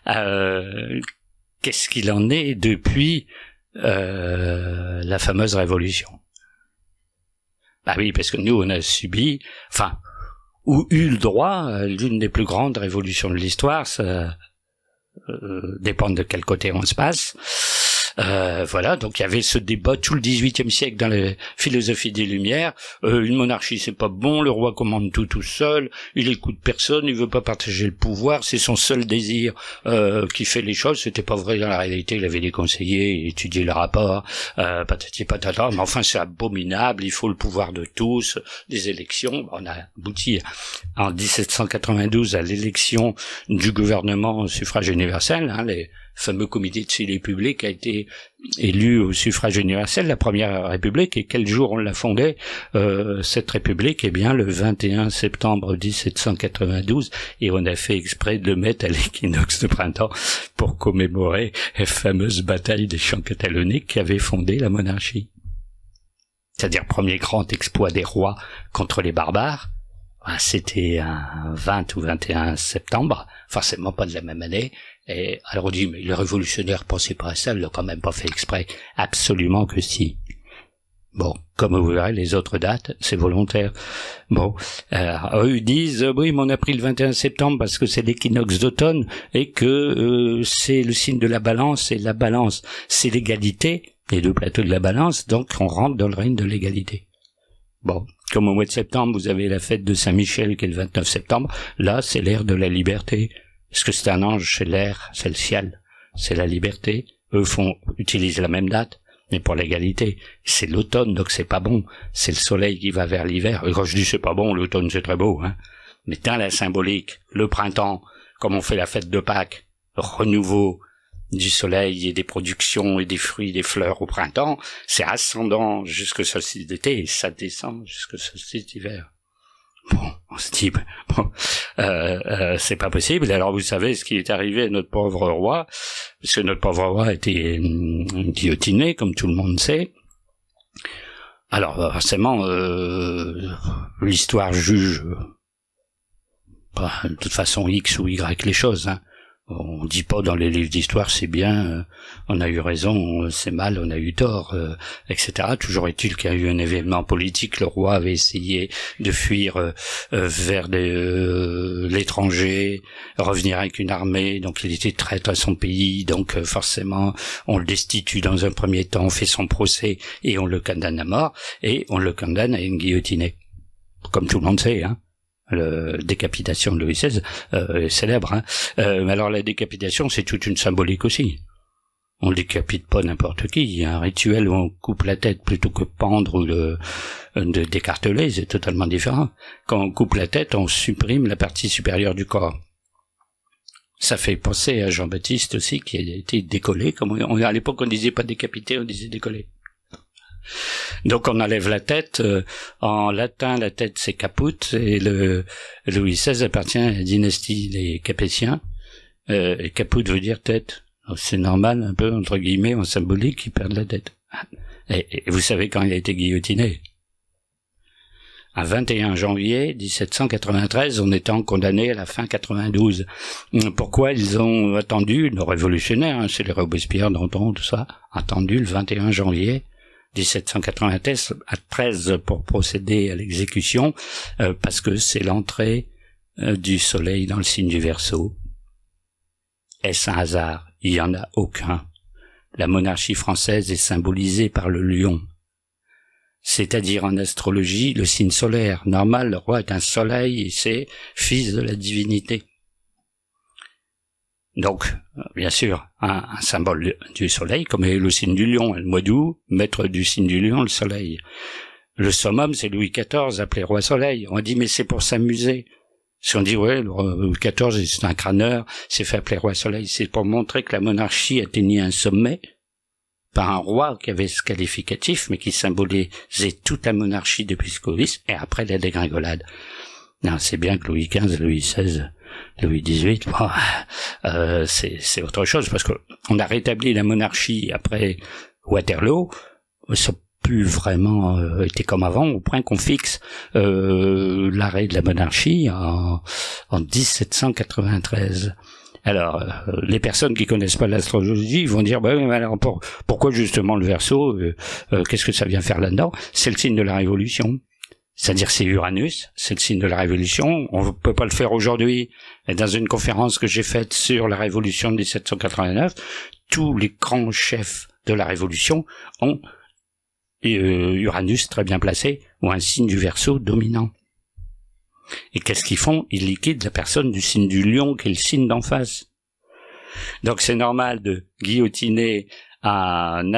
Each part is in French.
Qu'est-ce qu'il en est depuis la fameuse révolution? Bah oui, parce que nous, on a subi, ou eu le droit à l'une des plus grandes révolutions de l'histoire, ça dépend de quel côté on se passe. Voilà, donc il y avait ce débat tout le XVIIIe siècle dans la philosophie des Lumières. Une monarchie, c'est pas bon, le roi commande tout seul, il écoute personne, il veut pas partager le pouvoir, c'est son seul désir qui fait les choses. C'était pas vrai dans la réalité, il avait des conseillers, il étudiait le rapport, patati patata, mais enfin c'est abominable, il faut le pouvoir de tous, des élections. On a abouti en 1792 à l'élection du gouvernement au suffrage universel, les fameux comité de suivi public a été élu au suffrage universel, la première république. Et quel jour on l'a fondée, cette république? Eh bien, le 21 septembre 1792, et on a fait exprès de le mettre à l'équinoxe de printemps pour commémorer la fameuse bataille des champs cataloniques qui avait fondé la monarchie. C'est-à-dire, premier grand exploit des rois contre les barbares. C'était un 20 ou 21 septembre, forcément pas de la même année. Et alors on dit, mais les révolutionnaires pensaient pas à ça, ils l'ont quand même pas fait exprès. Absolument que si. Bon, comme vous verrez, les autres dates, c'est volontaire. Bon, eux disent, oui, mais on a pris le 21 septembre parce que c'est l'équinoxe d'automne et que c'est le signe de la balance, et la balance, c'est l'égalité, les deux plateaux de la balance, donc on rentre dans le règne de l'égalité. Bon, comme au mois de septembre, vous avez la fête de Saint-Michel qui est le 29 septembre, là, c'est l'ère de la liberté. Parce que c'est un ange, c'est l'air, c'est le ciel, c'est la liberté. Eux utilisent la même date, mais pour l'égalité. C'est l'automne, donc c'est pas bon. C'est le soleil qui va vers l'hiver. Et quand je dis c'est pas bon, l'automne c'est très beau, Mais dans la symbolique, le printemps, comme on fait la fête de Pâques, renouveau du soleil et des productions et des fruits, des fleurs au printemps, c'est ascendant jusqu'au solstice d'été et ça descend jusqu'au solstice d'hiver. Bon, on se dit, c'est pas possible. Alors vous savez ce qui est arrivé à notre pauvre roi, parce que notre pauvre roi a été guillotiné, comme tout le monde sait. Alors forcément, l'histoire juge de toute façon X ou Y les choses, On dit pas dans les livres d'histoire c'est bien, on a eu raison, c'est mal, on a eu tort, etc. Toujours est-il qu'il y a eu un événement politique, le roi avait essayé de fuir vers l'étranger, revenir avec une armée, donc il était traître à son pays, donc forcément on le destitue dans un premier temps, on fait son procès et on le condamne à mort, et on le condamne à une guillotinée. Comme tout le monde sait, la décapitation de Louis XVI est célèbre, mais alors la décapitation c'est toute une symbolique aussi. On décapite pas n'importe qui, il y a un rituel où on coupe la tête plutôt que pendre ou de décarteler, c'est totalement différent. Quand on coupe la tête, on supprime la partie supérieure du corps. Ça fait penser à Jean-Baptiste aussi qui a été décollé, comme à l'époque on disait pas décapité, on disait décollé. Donc on enlève la tête, en latin la tête c'est caput, et Louis XVI appartient à la dynastie des Capétiens, et caput veut dire tête. Donc, c'est normal un peu entre guillemets en symbolique qu'ils perdent la tête. Et vous savez quand il a été guillotiné? Un 21 janvier 1793, en étant condamné à la fin 92. Pourquoi ils ont attendu, nos révolutionnaires, c'est les Robespierre, Danton, tout ça, attendu le 21 janvier 1793 pour procéder à l'exécution, parce que c'est l'entrée du soleil dans le signe du Verseau. Est-ce un hasard? Il n'y en a aucun. La monarchie française est symbolisée par le lion, c'est-à-dire en astrologie le signe solaire. Normal, le roi est un soleil et c'est fils de la divinité. Donc, bien sûr, un symbole du soleil, comme est le signe du lion, le mois d'août, maître du signe du lion, le soleil. Le summum, c'est Louis XIV, appelé roi soleil. On dit, mais c'est pour s'amuser. Si on dit, ouais, Louis XIV, c'est un crâneur, c'est fait appeler roi soleil, c'est pour montrer que la monarchie atteignait un sommet par un roi qui avait ce qualificatif, mais qui symbolisait toute la monarchie depuis Scovis, et après la dégringolade. Non, c'est bien que Louis XV, Louis XVI, Louis XVIII, c'est autre chose, parce que on a rétabli la monarchie après Waterloo, ça n'a plus vraiment été comme avant, au point qu'on fixe l'arrêt de la monarchie en 1793. Alors, les personnes qui connaissent pas l'astrologie vont dire, bah oui, mais alors pourquoi justement le Verseau, qu'est-ce que ça vient faire là-dedans? C'est le signe de la révolution. C'est-à-dire c'est Uranus, c'est le signe de la révolution. On peut pas le faire aujourd'hui. Et dans une conférence que j'ai faite sur la révolution de 1789, tous les grands chefs de la révolution ont Uranus très bien placé ou un signe du Verseau dominant. Et qu'est-ce qu'ils font? Ils liquident la personne du signe du Lion, qui est le signe d'en face. Donc c'est normal de guillotiner un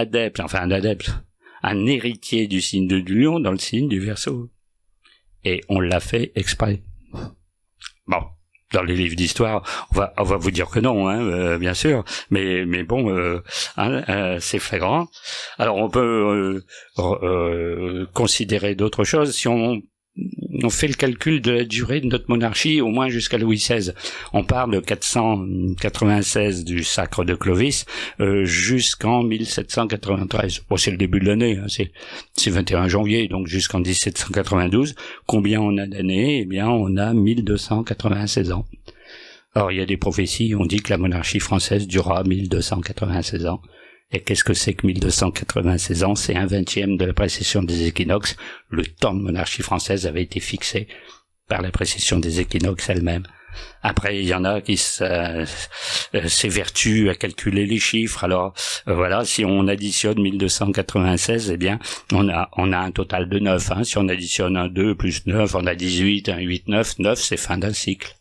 héritier du signe du Lion dans le signe du Verseau. Et on l'a fait exprès. Bon, dans les livres d'histoire, on va vous dire que non, hein, bien sûr, mais bon, c'est flagrant. Alors on peut considérer d'autres choses si on fait le calcul de la durée de notre monarchie, au moins jusqu'à Louis XVI. On parle de 496 du sacre de Clovis jusqu'en 1793. Bon, c'est le début de l'année, hein, c'est 21 janvier, donc jusqu'en 1792. Combien on a d'années? Eh bien, on a 1296 ans. Or, il y a des prophéties, on dit que la monarchie française durera 1296 ans. Et qu'est-ce que c'est que 1296 ans? C'est 1/20 de la précession des équinoxes. Le temps de monarchie française avait été fixé par la précession des équinoxes elle-même. Après, il y en a qui s'évertuent à calculer les chiffres. Alors, voilà, si on additionne 1296, eh bien, on a un total de 9. Hein. Si on additionne un 2 plus 9, on a 18, un 8, 9. 9, c'est fin d'un cycle.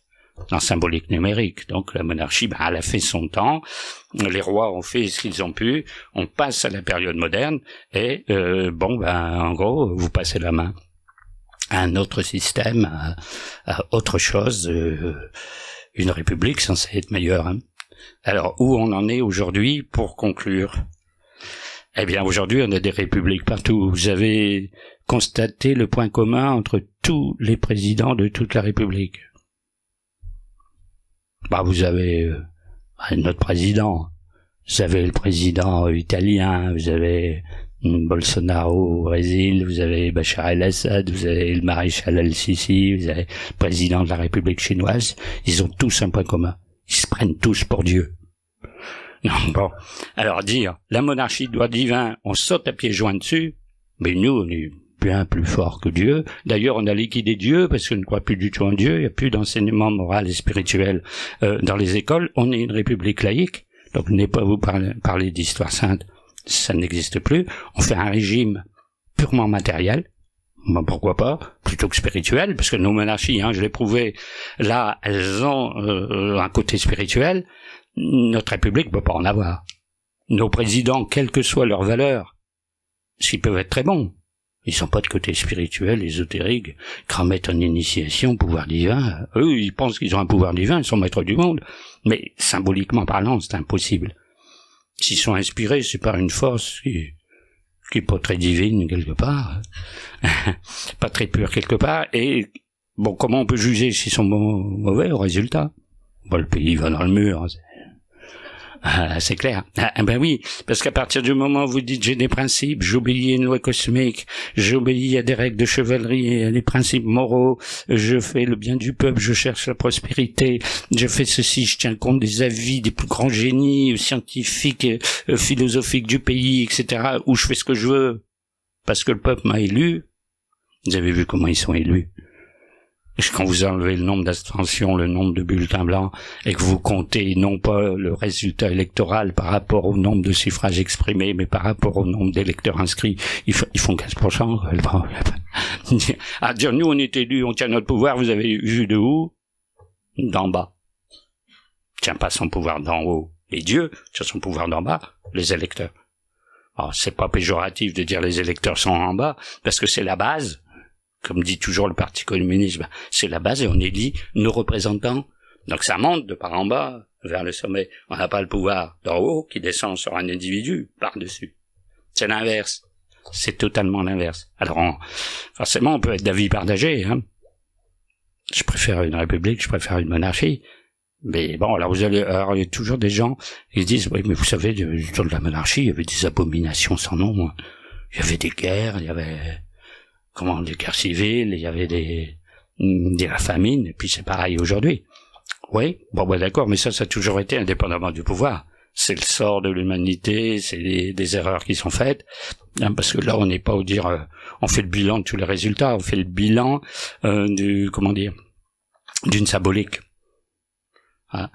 En symbolique numérique. Donc la monarchie, elle a fait son temps, les rois ont fait ce qu'ils ont pu, on passe à la période moderne, et en gros, vous passez la main à un autre système, à autre chose, une république censée être meilleure. Hein. Alors, où on en est aujourd'hui pour conclure? Eh bien, aujourd'hui, on a des républiques partout. Vous avez constaté le point commun entre tous les présidents de toute la République. Vous avez notre président, vous avez le président italien, vous avez Bolsonaro au Brésil, vous avez Bachar el-Assad, vous avez le maréchal al-Sisi, vous avez le président de la République chinoise. Ils ont tous un point commun. Ils se prennent tous pour Dieu. Non, bon. Alors dire, la monarchie doit divin, on saute à pieds joints dessus, mais nous, on est bien plus fort que Dieu. D'ailleurs, on a liquidé Dieu parce qu'on ne croit plus du tout en Dieu. Il n'y a plus d'enseignement moral et spirituel dans les écoles. On est une république laïque, donc n'est pas vous parler d'histoire sainte, ça n'existe plus. On fait un régime purement matériel. Pourquoi pas, plutôt que spirituel, parce que nos monarchies, je l'ai prouvé, là, elles ont un côté spirituel. Notre république ne peut pas en avoir. Nos présidents, quelle que soit leur valeur, s'ils peuvent être très bons, ils sont pas de côté spirituel, ésotérique, cramettent en initiation, pouvoir divin. Eux, ils pensent qu'ils ont un pouvoir divin, ils sont maîtres du monde. Mais, symboliquement parlant, c'est impossible. S'ils sont inspirés, c'est par une force qui est pas très divine quelque part, pas très pure quelque part, et bon, comment on peut juger s'ils sont mauvais au résultat? Le pays va dans le mur, c'est clair. Ben oui, parce qu'à partir du moment où vous dites j'ai des principes, j'obéis à une loi cosmique, j'obéis à des règles de chevalerie et à des principes moraux, je fais le bien du peuple, je cherche la prospérité, je fais ceci, je tiens compte des avis des plus grands génies scientifiques, philosophiques du pays, etc., où je fais ce que je veux, parce que le peuple m'a élu. Vous avez vu comment ils sont élus. Quand vous enlevez le nombre d'abstentions, le nombre de bulletins blancs, et que vous comptez non pas le résultat électoral par rapport au nombre de suffrages exprimés, mais par rapport au nombre d'électeurs inscrits, ils font 15%. À dire, nous on est élus, on tient notre pouvoir, vous avez vu de où? D'en bas. Tient pas son pouvoir d'en haut. Les dieux tient son pouvoir d'en bas, les électeurs. Alors, c'est pas péjoratif de dire les électeurs sont en bas, parce que c'est la base. Comme dit toujours le Parti communiste, c'est la base et on élit nos représentants. Donc ça monte de par en bas vers le sommet. On n'a pas le pouvoir d'en haut qui descend sur un individu par-dessus. C'est l'inverse. C'est totalement l'inverse. Alors forcément on peut être d'avis partagé. Je préfère une république, je préfère une monarchie. Mais bon, alors il y a toujours des gens qui se disent, oui, mais vous savez, du temps de la monarchie, il y avait des abominations sans nom. Il y avait des guerres, il y avait des guerres civiles, il y avait la famine, et puis c'est pareil aujourd'hui. Oui, bon, bah, d'accord, mais ça a toujours été indépendamment du pouvoir. C'est le sort de l'humanité, c'est des erreurs qui sont faites, hein, parce que là, on n'est pas au dire, on fait le bilan de tous les résultats, on fait le bilan d'une symbolique. Hein.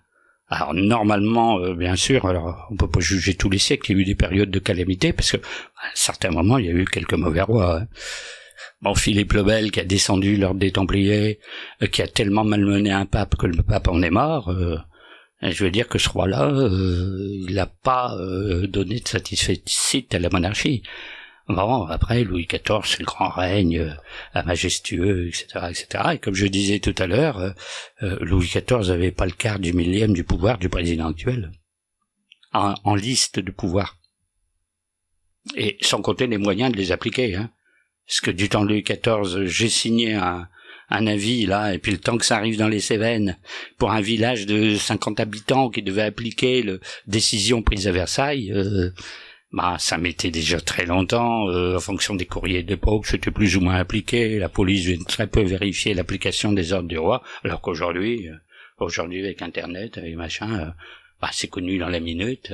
Alors normalement, bien sûr, alors on peut pas juger tous les siècles, il y a eu des périodes de calamité, parce que à certains moments, il y a eu quelques mauvais rois. Hein. Bon, Philippe le Bel qui a descendu l'ordre des Templiers, qui a tellement malmené un pape que le pape en est mort. Je veux dire que ce roi-là, il n'a pas donné de satisfecit à la monarchie. Bon, après, Louis XIV, c'est le grand règne, majestueux, etc., etc. Et comme je disais tout à l'heure, Louis XIV n'avait pas le quart du millième du pouvoir du président actuel. En liste de pouvoir. Et sans compter les moyens de les appliquer, hein. Parce que du temps de Louis XIV, j'ai signé un avis, là, et puis le temps que ça arrive dans les Cévennes, pour un village de 50 habitants qui devait appliquer la décision prise à Versailles, ça mettait déjà très longtemps, en fonction des courriers d'époque, c'était plus ou moins appliqué, la police vient très peu vérifier l'application des ordres du roi, alors qu'aujourd'hui, avec Internet, avec machin, c'est connu dans la minute,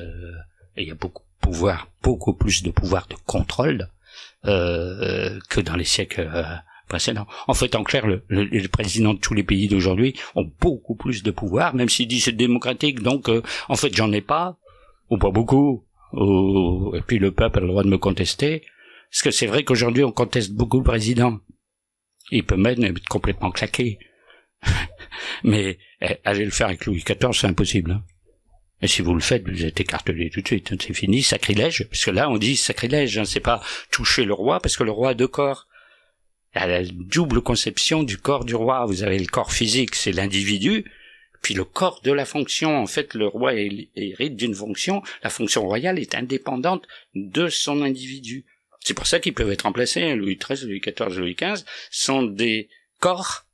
et il y a beaucoup plus de pouvoir de contrôle, que dans les siècles précédents. En fait, en clair, le président de tous les pays d'aujourd'hui ont beaucoup plus de pouvoir, même s'il dit c'est démocratique, donc en fait j'en ai pas, ou pas beaucoup, et puis le peuple a le droit de me contester, parce que c'est vrai qu'aujourd'hui on conteste beaucoup le président. Il peut même être complètement claqué. Mais aller le faire avec Louis XIV, c'est impossible. Hein. Et si vous le faites, vous êtes écartelé tout de suite. C'est fini, sacrilège. Parce que là, on dit sacrilège. Hein, c'est pas toucher le roi, parce que le roi a deux corps. Il y a la double conception du corps du roi. Vous avez le corps physique, c'est l'individu. Puis le corps de la fonction. En fait, le roi hérite d'une fonction. La fonction royale est indépendante de son individu. C'est pour ça qu'ils peuvent être remplacés. Louis XIII, Louis XIV, Louis XV sont des corps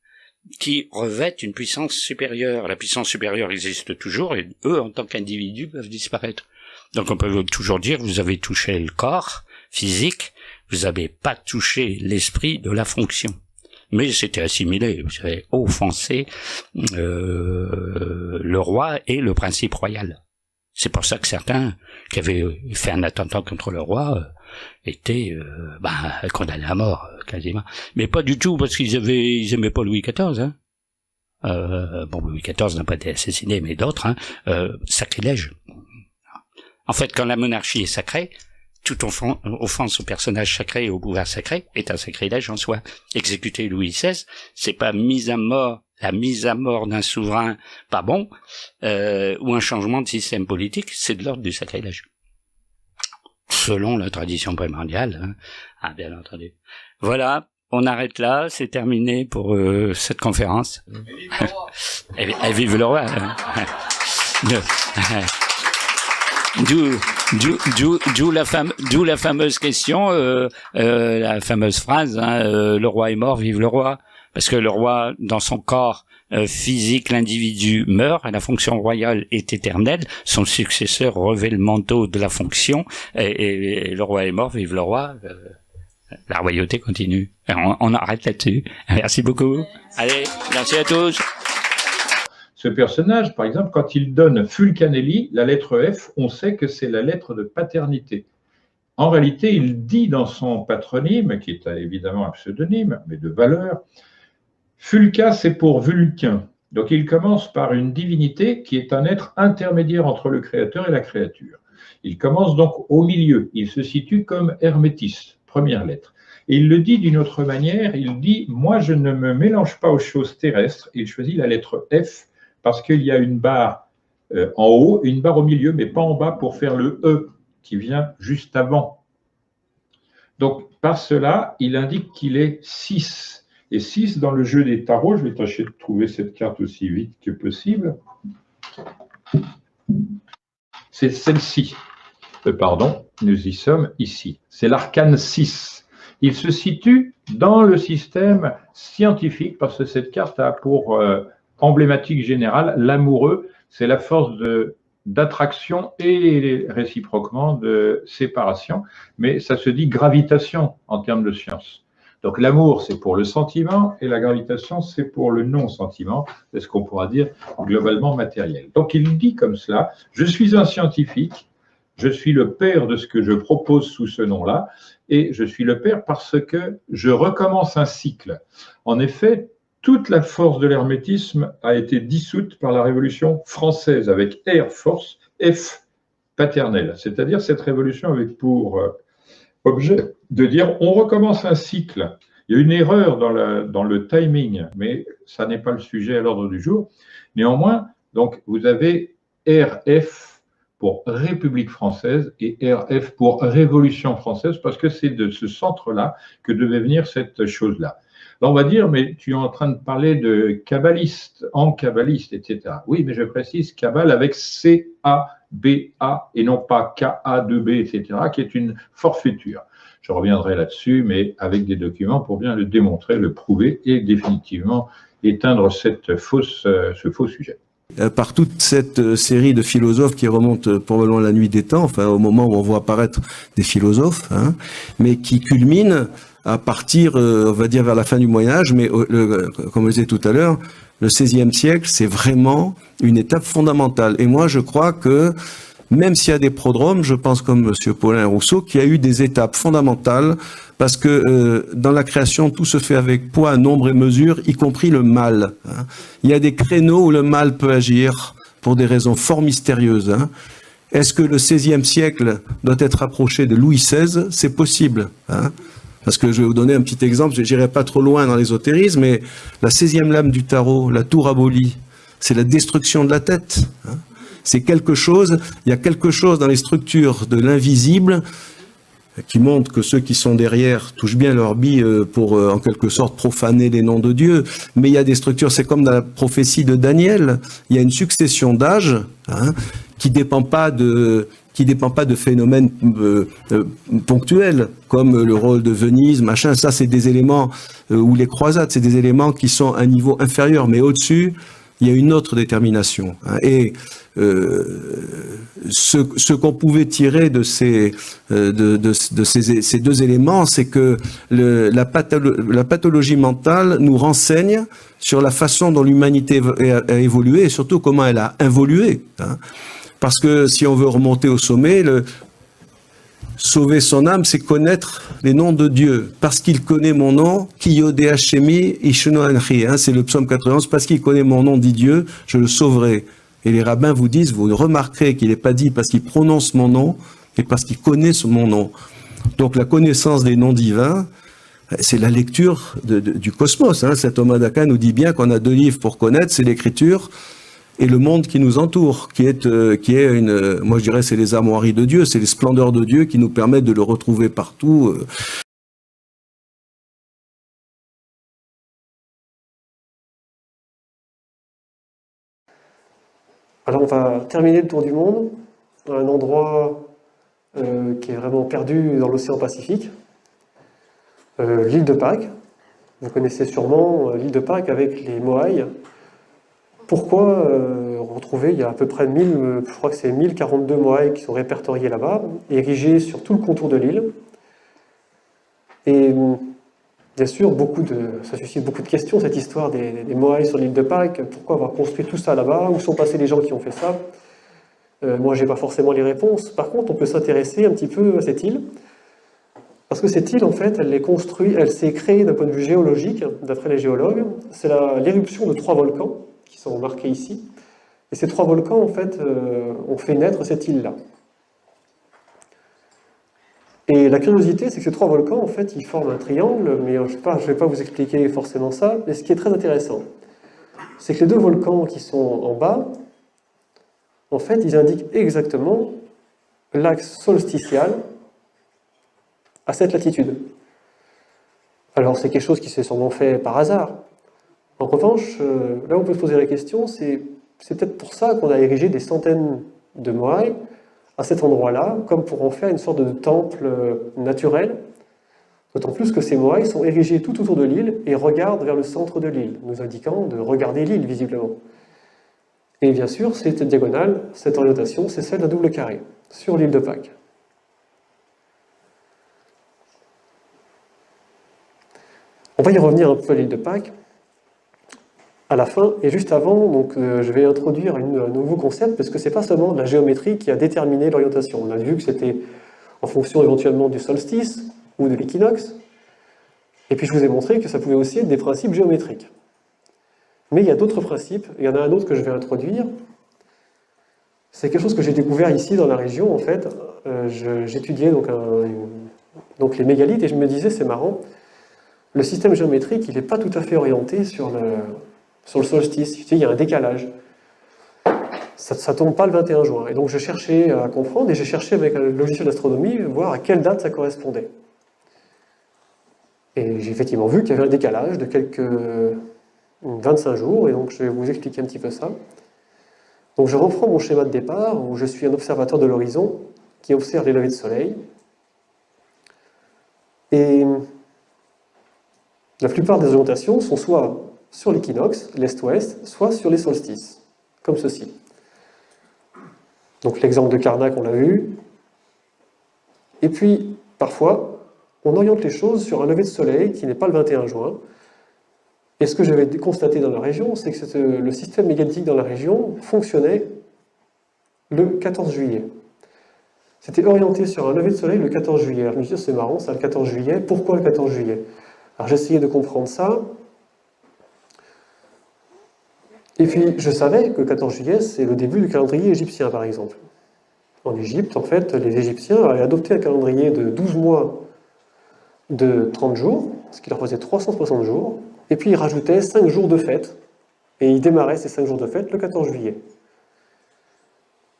qui revêtent une puissance supérieure. La puissance supérieure existe toujours et eux, en tant qu'individus, peuvent disparaître. Donc on peut toujours dire, vous avez touché le corps physique, vous n'avez pas touché l'esprit de la fonction. Mais c'était assimilé, vous avez offensé le roi et le principe royal. C'est pour ça que certains qui avaient fait un attentat contre le roi étaient condamnés à mort, quasiment. Mais pas du tout parce qu'ils aimaient pas Louis XIV. Hein. Louis XIV n'a pas été assassiné, mais d'autres. Hein, sacrilège. En fait, quand la monarchie est sacrée, toute offense au personnage sacré et au pouvoir sacré est un sacrilège en soi. Exécuter Louis XVI, c'est pas la mise à mort d'un souverain pas bon, ou un changement de système politique, c'est de l'ordre du sacrilège. Selon la tradition primordiale, hein. Ah, bien entendu. Voilà, on arrête là, c'est terminé pour cette conférence. Et vive le roi. D'où la fameuse question, la fameuse phrase, hein, le roi est mort, vive le roi. Parce que le roi, dans son corps physique, l'individu meurt, et la fonction royale est éternelle, son successeur revêt le manteau de la fonction, et le roi est mort, vive le roi, la royauté continue. Et on arrête là-dessus. Merci beaucoup. Allez, merci à tous. Ce personnage, par exemple, quand il donne Fulcanelli, la lettre F, on sait que c'est la lettre de paternité. En réalité, il dit dans son patronyme, qui est évidemment un pseudonyme, mais de valeur, Fulca, c'est pour Vulcain. Donc, il commence par une divinité qui est un être intermédiaire entre le créateur et la créature. Il commence donc au milieu. Il se situe comme Hermétis, première lettre. Et il le dit d'une autre manière. Il dit « Moi, je ne me mélange pas aux choses terrestres ». Il choisit la lettre F parce qu'il y a une barre en haut et une barre au milieu, mais pas en bas pour faire le E qui vient juste avant. Donc, par cela, il indique qu'il est 6. Et 6 dans le jeu des tarots, je vais tâcher de trouver cette carte aussi vite que possible. C'est celle-ci. Pardon, nous y sommes ici. C'est l'arcane 6. Il se situe dans le système scientifique parce que cette carte a pour emblématique générale l'amoureux. C'est la force d'attraction et réciproquement de séparation. Mais ça se dit gravitation en termes de science. Donc l'amour, c'est pour le sentiment, et la gravitation, c'est pour le non-sentiment, c'est ce qu'on pourra dire globalement matériel. Donc il dit comme cela, je suis un scientifique, je suis le père de ce que je propose sous ce nom-là, et je suis le père parce que je recommence un cycle. En effet, toute la force de l'hermétisme a été dissoute par la Révolution française, avec R, force, F, paternelle. C'est-à-dire cette révolution avec pour objet de dire on recommence un cycle. Il y a une erreur dans le timing, mais ça n'est pas le sujet à l'ordre du jour. Néanmoins, donc, vous avez RF pour République française et RF pour Révolution française, parce que c'est de ce centre-là que devait venir cette chose-là. Là, on va dire, mais tu es en train de parler de kabbaliste, en kabbaliste, etc. Oui, mais je précise, Kabbale avec C-A-B-A et non pas K-A-2-B, etc., qui est une forfaiture. Je reviendrai là-dessus, mais avec des documents pour bien le démontrer, le prouver et définitivement éteindre ce faux sujet. Par toute cette série de philosophes qui remonte probablement à la nuit des temps, enfin au moment où on voit apparaître des philosophes, hein, mais qui culminent à partir, on va dire, vers la fin du Moyen-Âge, mais comme je disais tout à l'heure, le XVIe siècle, c'est vraiment une étape fondamentale. Et moi, je crois que même s'il y a des prodromes, je pense comme M. Paulin Rousseau, qu'il y a eu des étapes fondamentales, parce que dans la création, tout se fait avec poids, nombre et mesure, y compris le mal. Hein. Il y a des créneaux où le mal peut agir pour des raisons fort mystérieuses. Hein. Est-ce que le XVIe siècle doit être approché de Louis XVI? C'est possible. Hein. Parce que je vais vous donner un petit exemple, je n'irai pas trop loin dans l'ésotérisme, mais la 16e lame du tarot, la tour abolie, c'est la destruction de la tête. Hein. C'est quelque chose, il y a quelque chose dans les structures de l'invisible qui montre que ceux qui sont derrière touchent bien leur bille pour en quelque sorte profaner les noms de Dieu. Mais il y a des structures, c'est comme dans la prophétie de Daniel, il y a une succession d'âges hein, qui dépend pas de phénomènes ponctuels, comme le rôle de Venise, machin. Ça, c'est des éléments, ou les croisades, c'est des éléments qui sont à un niveau inférieur. Mais au-dessus, il y a une autre détermination. Hein. Et ce qu'on pouvait tirer de ces deux éléments, c'est que la pathologie mentale nous renseigne sur la façon dont l'humanité a évolué et surtout comment elle a involué. Hein. Parce que si on veut remonter au sommet, sauver son âme, c'est connaître les noms de Dieu. Parce qu'il connaît mon nom, Kiyode Hashemi Ishno Anri. C'est le psaume 91. Parce qu'il connaît mon nom, dit Dieu, je le sauverai. Et les rabbins vous disent, vous remarquerez qu'il n'est pas dit parce qu'il prononce mon nom, mais parce qu'il connaît mon nom. Donc la connaissance des noms divins, c'est la lecture du cosmos. Saint Thomas d'Aquin nous dit bien qu'on a deux livres pour connaître, c'est l'écriture et le monde qui nous entoure, qui est moi je dirais, c'est les armoiries de Dieu, c'est les splendeurs de Dieu qui nous permettent de le retrouver partout. Alors on va terminer le tour du monde à un endroit qui est vraiment perdu dans l'océan Pacifique, l'île de Pâques. Vous connaissez sûrement l'île de Pâques avec les Moaïs. Pourquoi retrouver, il y a à peu près 1000, je crois que c'est 1042 Moaïs qui sont répertoriés là-bas, érigés sur tout le contour de l'île. Et bien sûr, ça suscite beaucoup de questions, cette histoire des Moaïs sur l'île de Pâques. Pourquoi avoir construit tout ça là-bas? Où sont passés les gens qui ont fait ça? Moi, je n'ai pas forcément les réponses. Par contre, on peut s'intéresser un petit peu à cette île. Parce que cette île, en fait, elle s'est créée d'un point de vue géologique, d'après les géologues. C'est l'éruption de 3 volcans qui sont marqués ici. Et ces 3 volcans, en fait, ont fait naître cette île-là. Et la curiosité, c'est que ces 3 volcans, en fait, ils forment un triangle, mais je ne vais pas vous expliquer forcément ça. Mais ce qui est très intéressant, c'est que les 2 volcans qui sont en bas, en fait, ils indiquent exactement l'axe solsticial à cette latitude. Alors, c'est quelque chose qui s'est sûrement fait par hasard. En revanche, là où on peut se poser la question, c'est peut-être pour ça qu'on a érigé des centaines de Moaïs à cet endroit-là, comme pour en faire une sorte de temple naturel, d'autant plus que ces Moaïs sont érigés tout autour de l'île et regardent vers le centre de l'île, nous indiquant de regarder l'île visiblement. Et bien sûr, cette diagonale, cette orientation, c'est celle d'un double carré, sur l'île de Pâques. On va y revenir un peu à l'île de Pâques à la fin, et juste avant, donc, je vais introduire un nouveau concept, parce que c'est pas seulement la géométrie qui a déterminé l'orientation. On a vu que c'était en fonction éventuellement du solstice ou de l'équinoxe, et puis je vous ai montré que ça pouvait aussi être des principes géométriques. Mais il y a d'autres principes, il y en a un autre que je vais introduire. C'est quelque chose que j'ai découvert ici dans la région, en fait. J'étudiais donc les mégalithes, et je me disais, c'est marrant, le système géométrique, il n'est pas tout à fait orienté sur le solstice. Il y a un décalage. Ça ne tombe pas le 21 juin. Et donc je cherchais à comprendre, et j'ai cherché avec un logiciel d'astronomie, voir à quelle date ça correspondait. Et j'ai effectivement vu qu'il y avait un décalage de quelques 25 jours, et donc je vais vous expliquer un petit peu ça. Donc je reprends mon schéma de départ, où je suis un observateur de l'horizon qui observe les levées de soleil. Et la plupart des orientations sont soit sur l'équinoxe, l'est-ouest, soit sur les solstices, comme ceci. Donc l'exemple de Karnak, on l'a vu. Et puis, parfois, on oriente les choses sur un lever de soleil qui n'est pas le 21 juin. Et ce que j'avais constaté dans la région, c'est que le système mégalithique dans la région fonctionnait le 14 juillet. C'était orienté sur un lever de soleil le 14 juillet. Alors, je me suis dit, c'est marrant, ça, le 14 juillet. Pourquoi le 14 juillet? Alors j'essayais de comprendre ça. Et puis je savais que le 14 juillet, c'est le début du calendrier égyptien, par exemple. En Égypte, en fait, les Égyptiens avaient adopté un calendrier de 12 mois de 30 jours, ce qui leur faisait 360 jours, et puis ils rajoutaient 5 jours de fête, et ils démarraient ces 5 jours de fête le 14 juillet.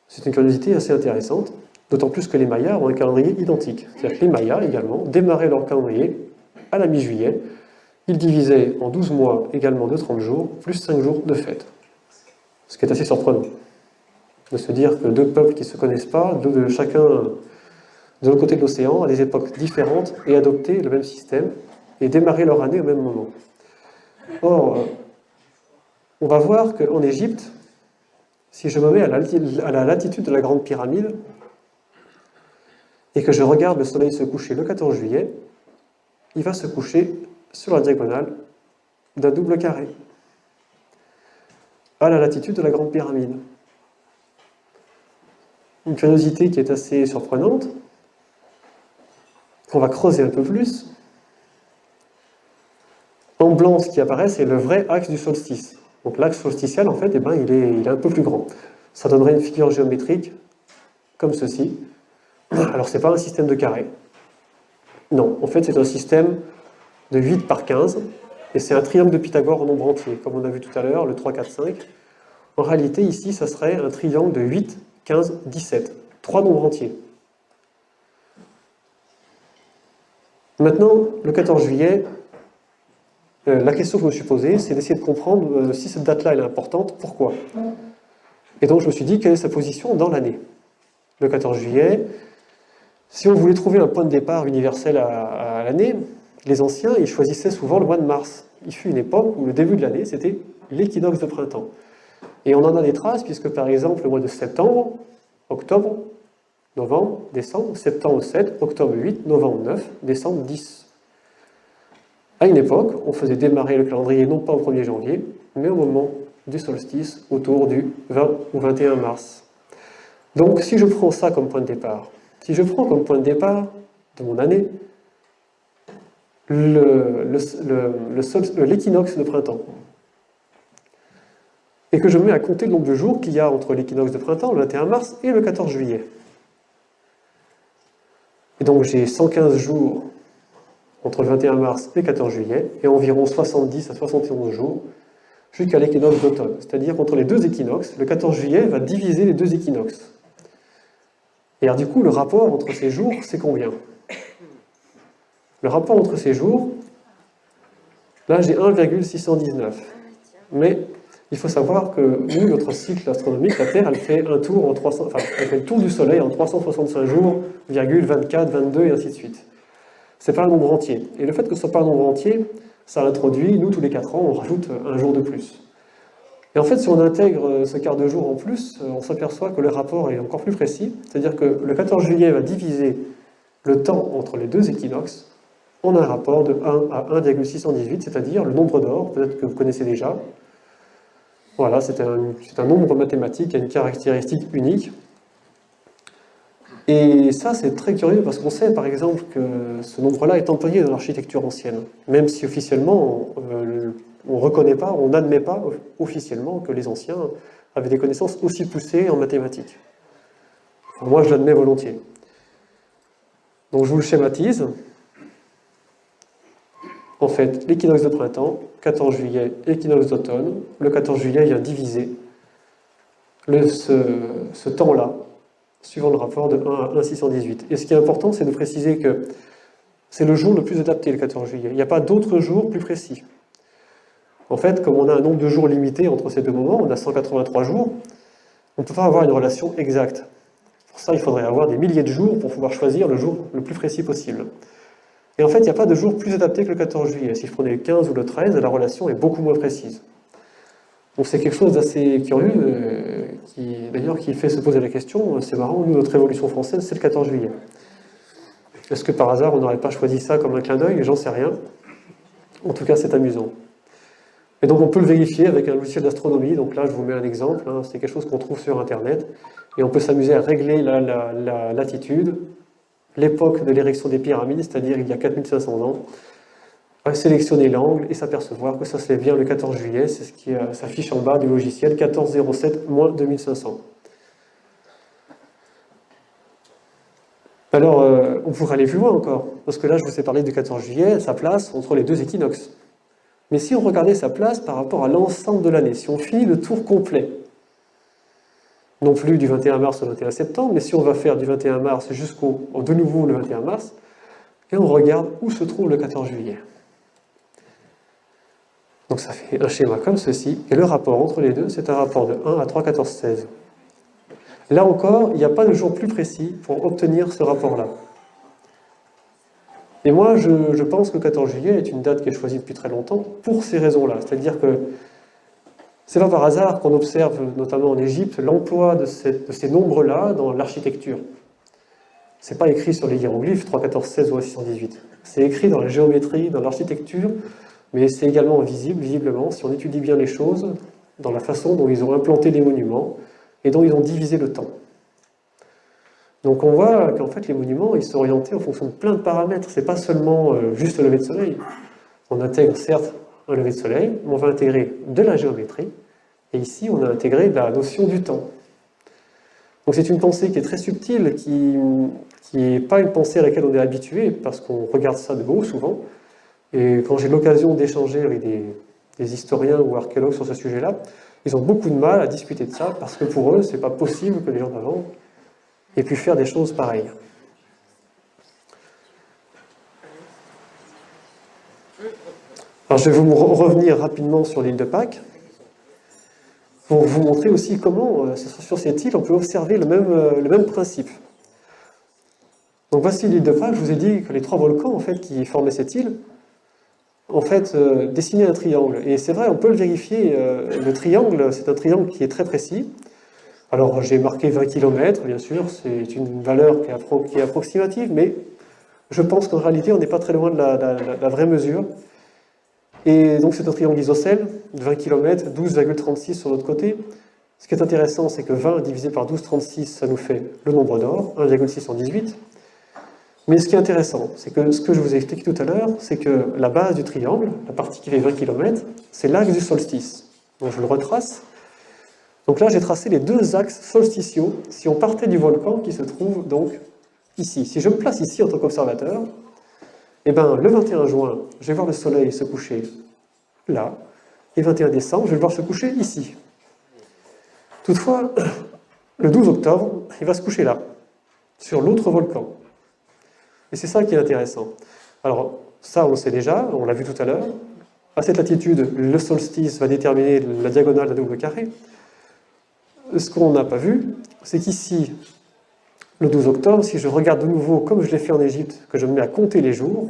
C'est une curiosité assez intéressante, d'autant plus que les Mayas ont un calendrier identique. C'est-à-dire que les Mayas, également, démarraient leur calendrier à la mi-juillet. Ils divisaient en 12 mois également de 30 jours, plus 5 jours de fête. Ce qui est assez surprenant, de se dire que deux peuples qui ne se connaissent pas, chacun de l'autre côté de l'océan, à des époques différentes, aient adopté le même système et démarré leur année au même moment. Or, on va voir qu'en Égypte, si je me mets à la latitude de la Grande Pyramide, et que je regarde le soleil se coucher le 14 juillet, il va se coucher sur la diagonale d'un double carré, à la latitude de la Grande Pyramide. Une curiosité qui est assez surprenante, qu'on va creuser un peu plus. En blanc, ce qui apparaît, c'est le vrai axe du solstice. Donc l'axe solsticial, en fait, il est un peu plus grand. Ça donnerait une figure géométrique comme ceci. Alors, ce n'est pas un système de carré. Non, en fait, c'est un système de 8 par 15, et c'est un triangle de Pythagore en nombre entier, comme on a vu tout à l'heure, le 3, 4, 5. En réalité, ici, ça serait un triangle de 8, 15, 17. 3 nombres entiers. Maintenant, le 14 juillet, la question que je me suis posée, c'est d'essayer de comprendre si cette date-là elle est importante, pourquoi. Et donc je me suis dit, quelle est sa position dans l'année? Le 14 juillet, si on voulait trouver un point de départ universel à l'année, les anciens, ils choisissaient souvent le mois de mars. Il fut une époque où le début de l'année, c'était l'équinoxe de printemps. Et on en a des traces, puisque par exemple, le mois de septembre, octobre, novembre, décembre, septembre 7, octobre 8, novembre 9, décembre 10. À une époque, on faisait démarrer le calendrier non pas au 1er janvier, mais au moment du solstice, autour du 20 ou 21 mars. Donc, si je prends ça comme point de départ, si je prends comme point de départ de mon année l'équinoxe de printemps, et que je mets à compter le nombre de jours qu'il y a entre l'équinoxe de printemps, le 21 mars, et le 14 juillet. Et donc j'ai 115 jours entre le 21 mars et le 14 juillet, et environ 70 à 71 jours jusqu'à l'équinoxe d'automne. C'est-à-dire qu'entre les deux équinoxes, le 14 juillet va diviser les deux équinoxes. Et alors du coup, le rapport entre ces jours, c'est combien? Le rapport entre ces jours, là j'ai 1,619. Mais il faut savoir que nous, notre cycle astronomique, la Terre, elle fait un tour en 300, enfin, elle fait le tour du Soleil en 365 jours, 24, 22 et ainsi de suite. C'est pas un nombre entier. Et le fait que ce soit pas un nombre entier, ça introduit, nous, tous les 4 ans, on rajoute un jour de plus. Et en fait, si on intègre ce quart de jour en plus, on s'aperçoit que le rapport est encore plus précis. C'est-à-dire que le 14 juillet va diviser le temps entre les deux équinoxes on a un rapport de 1 à 1,618, c'est-à-dire le nombre d'or, peut-être que vous connaissez déjà. Voilà, c'est un nombre mathématique qui a une caractéristique unique. Et ça, c'est très curieux parce qu'on sait, par exemple, que ce nombre-là est employé dans l'architecture ancienne, même si officiellement, on ne reconnaît pas, on n'admet pas officiellement que les anciens avaient des connaissances aussi poussées en mathématiques. Enfin, moi, je l'admets volontiers. Donc, je vous le schématise. En fait, l'équinoxe de printemps, 14 juillet, équinoxe d'automne. Le 14 juillet vient diviser ce temps-là, suivant le rapport de 1 à 1,618. Et ce qui est important, c'est de préciser que c'est le jour le plus adapté, le 14 juillet. Il n'y a pas d'autre jour plus précis. En fait, comme on a un nombre de jours limité entre ces deux moments, on a 183 jours, on ne peut pas avoir une relation exacte. Pour ça, il faudrait avoir des milliers de jours pour pouvoir choisir le jour le plus précis possible. Et en fait, il n'y a pas de jour plus adapté que le 14 juillet. Si je prenais le 15 ou le 13, la relation est beaucoup moins précise. Donc c'est quelque chose d'assez curieux, d'ailleurs qui fait se poser la question, c'est marrant, nous, notre révolution française, c'est le 14 juillet. Est-ce que par hasard, on n'aurait pas choisi ça comme un clin d'œil? J'en sais rien. En tout cas, c'est amusant. Et donc on peut le vérifier avec un logiciel d'astronomie. Donc là, je vous mets un exemple, hein, c'est quelque chose qu'on trouve sur Internet. Et on peut s'amuser à régler la latitude, l'époque de l'érection des pyramides, c'est-à-dire il y a 4500 ans, sélectionner l'angle et s'apercevoir que ça se lève bien le 14 juillet, c'est ce qui s'affiche en bas du logiciel, 1407 moins 2500. Alors, on pourrait aller plus loin encore, parce que là, je vous ai parlé du 14 juillet, sa place entre les deux équinoxes. Mais si on regardait sa place par rapport à l'ensemble de l'année, si on finit le tour complet, non plus du 21 mars au 21 septembre, mais si on va faire du 21 mars jusqu'au, de nouveau le 21 mars, et on regarde où se trouve le 14 juillet. Donc ça fait un schéma comme ceci, et le rapport entre les deux, c'est un rapport de 1 à 3, 14, 16. Là encore, il n'y a pas de jour plus précis pour obtenir ce rapport-là. Et moi, je pense que le 14 juillet est une date qui est choisie depuis très longtemps pour ces raisons-là. C'est-à-dire que c'est pas par hasard qu'on observe, notamment en Égypte, l'emploi de ces nombres-là dans l'architecture. C'est pas écrit sur les hiéroglyphes 3, 14, 16 ou 618. C'est écrit dans la géométrie, dans l'architecture, mais c'est également visible, visiblement, si on étudie bien les choses, dans la façon dont ils ont implanté les monuments et dont ils ont divisé le temps. Donc on voit qu'en fait les monuments, ils sont orientés en fonction de plein de paramètres. C'est pas seulement juste le lever de soleil. On intègre certes un lever de soleil, mais on va intégrer de la géométrie, et ici on a intégré la notion du temps. Donc c'est une pensée qui est très subtile, qui n'est pas une pensée à laquelle on est habitué, parce qu'on regarde ça de haut souvent. Et quand j'ai l'occasion d'échanger avec des historiens ou archéologues sur ce sujet-là, ils ont beaucoup de mal à discuter de ça, parce que pour eux, c'est pas possible que les gens d'avant aient pu faire des choses pareilles. Alors je vais vous revenir rapidement sur l'île de Pâques, pour vous montrer aussi comment, sur cette île, on peut observer le même principe. Donc voici l'île de Pâques, je vous ai dit que les trois volcans en fait, qui formaient cette île, en fait, dessinaient un triangle. Et c'est vrai, on peut le vérifier, le triangle, c'est un triangle qui est très précis. Alors j'ai marqué 20 km, bien sûr, c'est une valeur qui est approximative, mais je pense qu'en réalité, on n'est pas très loin de la vraie mesure. Et donc c'est un triangle isocèle, de 20 km, 12,36 sur l'autre côté. Ce qui est intéressant, c'est que 20 divisé par 12,36, ça nous fait le nombre d'or, 1,618. Mais ce qui est intéressant, c'est que ce que je vous ai expliqué tout à l'heure, c'est que la base du triangle, la partie qui fait 20 km, c'est l'axe du solstice. Donc je le retrace. Donc là, j'ai tracé les deux axes solsticiaux si on partait du volcan qui se trouve donc ici. Si je me place ici en tant qu'observateur, eh bien, le 21 juin, je vais voir le soleil se coucher là, et le 21 décembre, je vais le voir se coucher ici. Toutefois, le 12 octobre, il va se coucher là, sur l'autre volcan. Et c'est ça qui est intéressant. Alors, ça, on le sait déjà, on l'a vu tout à l'heure. À cette latitude, le solstice va déterminer la diagonale d'un double carré. Ce qu'on n'a pas vu, c'est qu'ici, le 12 octobre, si je regarde de nouveau, comme je l'ai fait en Égypte, que je me mets à compter les jours,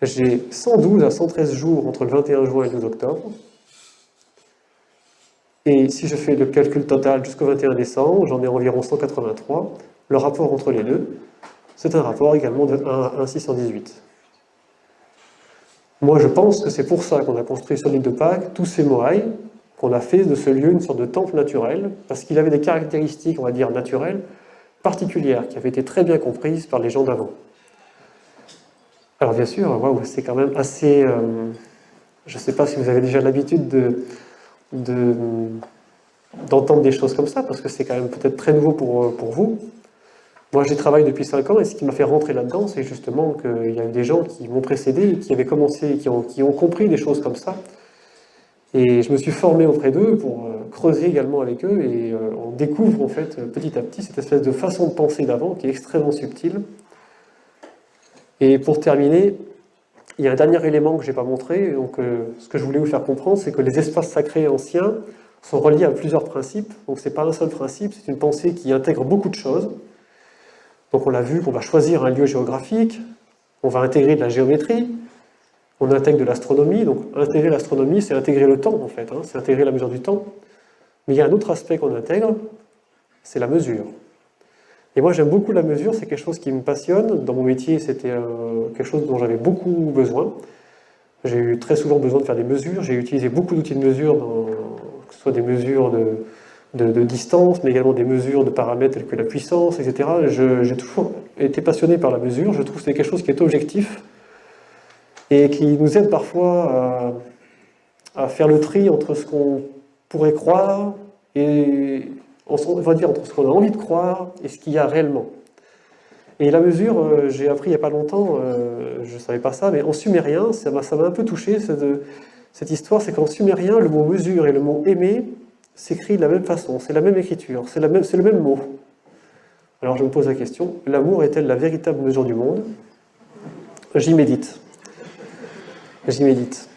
j'ai 112 à 113 jours entre le 21 juin et le 12 octobre. Et si je fais le calcul total jusqu'au 21 décembre, j'en ai environ 183. Le rapport entre les deux, c'est un rapport également de 1 à 1 618. Moi, je pense que c'est pour ça qu'on a construit sur l'île de Pâques tous ces morailles, qu'on a fait de ce lieu une sorte de temple naturel, parce qu'il avait des caractéristiques, on va dire, naturelles, particulières, qui avaient été très bien comprises par les gens d'avant. Alors bien sûr, waouh, c'est quand même assez... je ne sais pas si vous avez déjà l'habitude d'entendre des choses comme ça, parce que c'est quand même peut-être très nouveau pour vous. Moi, j'y travaille depuis 5 ans, et ce qui m'a fait rentrer là-dedans, c'est justement qu'il y a eu des gens qui m'ont précédé, et qui avaient commencé, qui ont compris des choses comme ça. Et je me suis formé auprès d'eux pour creuser également avec eux, et on découvre en fait petit à petit cette espèce de façon de penser d'avant qui est extrêmement subtile. Et pour terminer, il y a un dernier élément que je n'ai pas montré. Donc, ce que je voulais vous faire comprendre, c'est que les espaces sacrés anciens sont reliés à plusieurs principes. Donc ce n'est pas un seul principe, c'est une pensée qui intègre beaucoup de choses. Donc on l'a vu qu'on va choisir un lieu géographique, on va intégrer de la géométrie, on intègre de l'astronomie. Donc intégrer l'astronomie, c'est intégrer le temps en fait, hein, c'est intégrer la mesure du temps. Mais il y a un autre aspect qu'on intègre, c'est la mesure. Et moi j'aime beaucoup la mesure, c'est quelque chose qui me passionne. Dans mon métier, c'était quelque chose dont j'avais beaucoup besoin. J'ai eu très souvent besoin de faire des mesures, j'ai utilisé beaucoup d'outils de mesure, que ce soit des mesures de distance, mais également des mesures de paramètres tels que la puissance, etc. J'ai toujours été passionné par la mesure, je trouve que c'est quelque chose qui est objectif et qui nous aide parfois à faire le tri entre ce qu'on pourrait croire et on va dire entre ce qu'on a envie de croire et ce qu'il y a réellement. Et la mesure, j'ai appris il n'y a pas longtemps, je ne savais pas ça, mais en sumérien, ça m'a un peu touché, cette histoire, c'est qu'en sumérien, le mot mesure et le mot aimer s'écrit de la même façon, c'est la même écriture, c'est le même mot. Alors je me pose la question, l'amour est-elle la véritable mesure du monde? J'y médite. J'y médite.